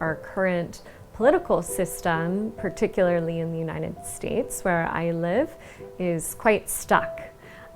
our current political system, particularly in the United States where I live, is quite stuck.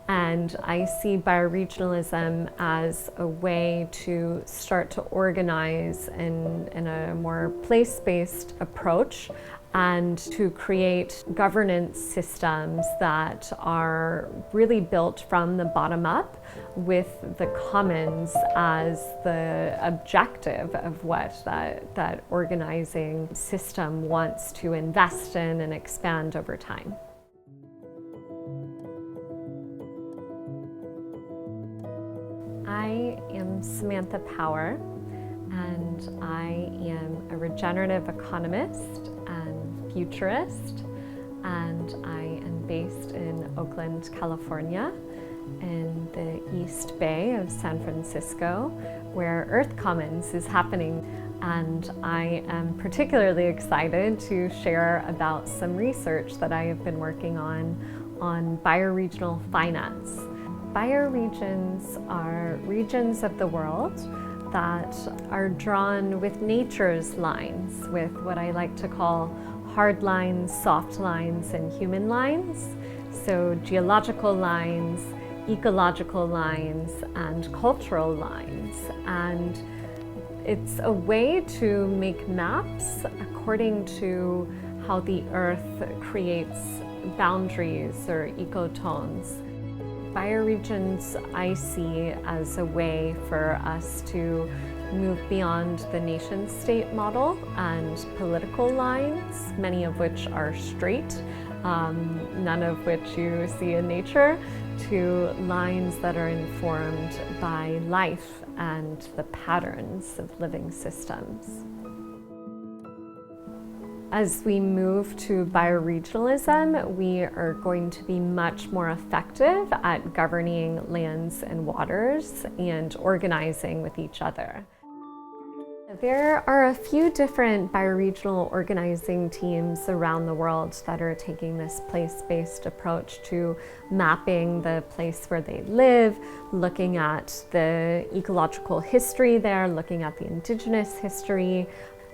And I see bioregionalism as a way to start to organize in a more place-based approach and to create governance systems that are really built from the bottom up with the commons as the objective of what that organizing system wants to invest in and expand over time. I am Samantha Power, and I am a regenerative economist and futurist, and I am based in Oakland, California, in the East Bay of San Francisco, where Earth Commons is happening. And I am particularly excited to share about some research that I have been working on bioregional finance. Bioregions are regions of the world that are drawn with nature's lines, with what I like to call hard lines, soft lines, and human lines. So geological lines, ecological lines, and cultural lines. And it's a way to make maps according to how the earth creates boundaries or ecotones. Bioregions I see as a way for us to move beyond the nation-state model and political lines, many of which are straight, none of which you see in nature, to lines that are informed by life and the patterns of living systems. As we move to bioregionalism, we are going to be much more effective at governing lands and waters and organizing with each other. There are a few different bioregional organizing teams around the world that are taking this place-based approach to mapping the place where they live, looking at the ecological history there, looking at the indigenous history,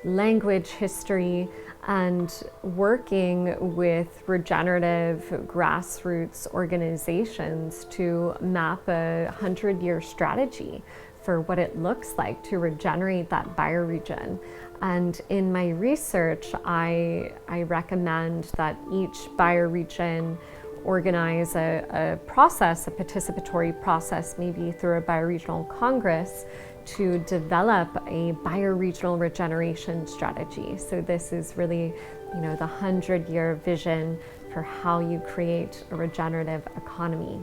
language history, and working with regenerative grassroots organizations to map a 100-year strategy for what it looks like to regenerate that bioregion. And in my research, I recommend that each bioregion organize a process, a participatory process, maybe through a bioregional congress, to develop a bioregional regeneration strategy. So this is really, the 100-year vision for how you create a regenerative economy.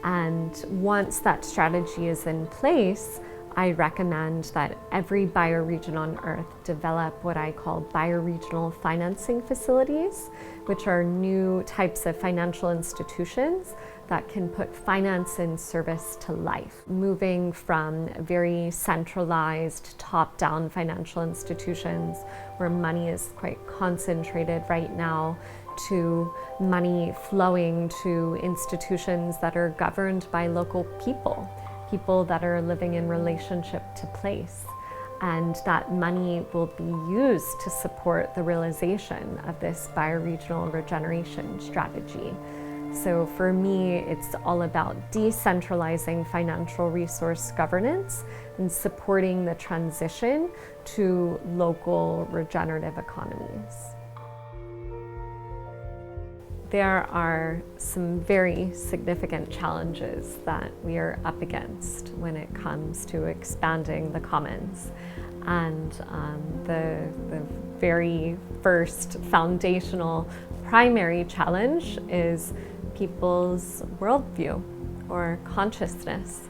And once that strategy is in place, I recommend that every bioregion on Earth develop what I call bioregional financing facilities, which are new types of financial institutions that can put finance in service to life, moving from very centralized, top-down financial institutions where money is quite concentrated right now to money flowing to institutions that are governed by local people that are living in relationship to place. And that money will be used to support the realization of this bioregional regeneration strategy. So for me, it's all about decentralizing financial resource governance and supporting the transition to local regenerative economies. There are some very significant challenges that we are up against when it comes to expanding the commons. And the very first foundational primary challenge is people's worldview or consciousness,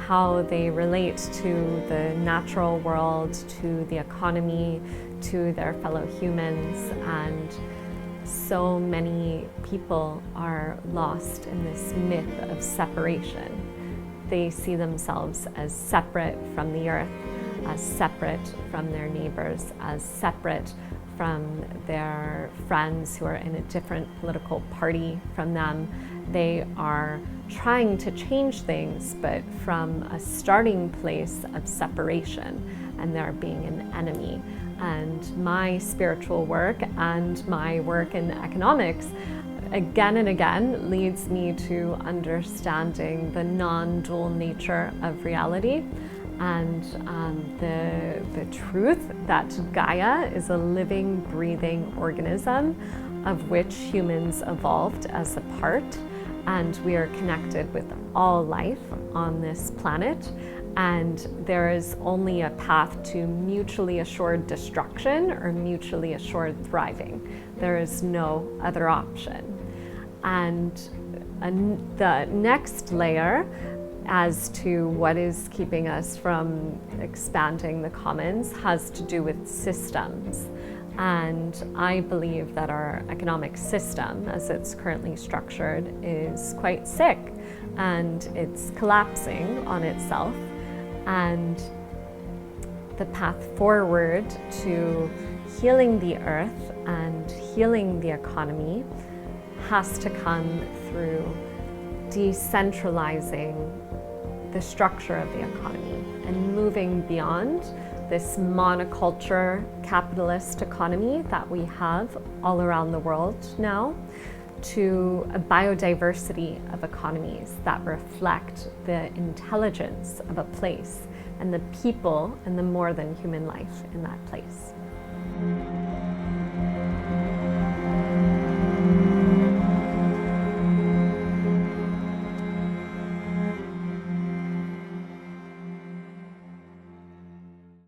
how they relate to the natural world, to the economy, to their fellow humans. And so many people are lost in this myth of separation. They see themselves as separate from the earth, as separate from their neighbors, as separate from their friends who are in a different political party from them. They are trying to change things, but from a starting place of separation, and there being an enemy. And my spiritual work and my work in economics again and again leads me to understanding the non-dual nature of reality, and the truth that Gaia is a living, breathing organism of which humans evolved as a part, and we are connected with all life on this planet, and there is only a path to mutually assured destruction or mutually assured thriving. There is no other option. And the next layer as to what is keeping us from expanding the commons has to do with systems. And I believe that our economic system, as it's currently structured, is quite sick, and it's collapsing on itself. And the path forward to healing the earth and healing the economy has to come through decentralizing the structure of the economy and moving beyond this monoculture capitalist economy that we have all around the world now to a biodiversity of economies that reflect the intelligence of a place and the people and the more than human life in that place.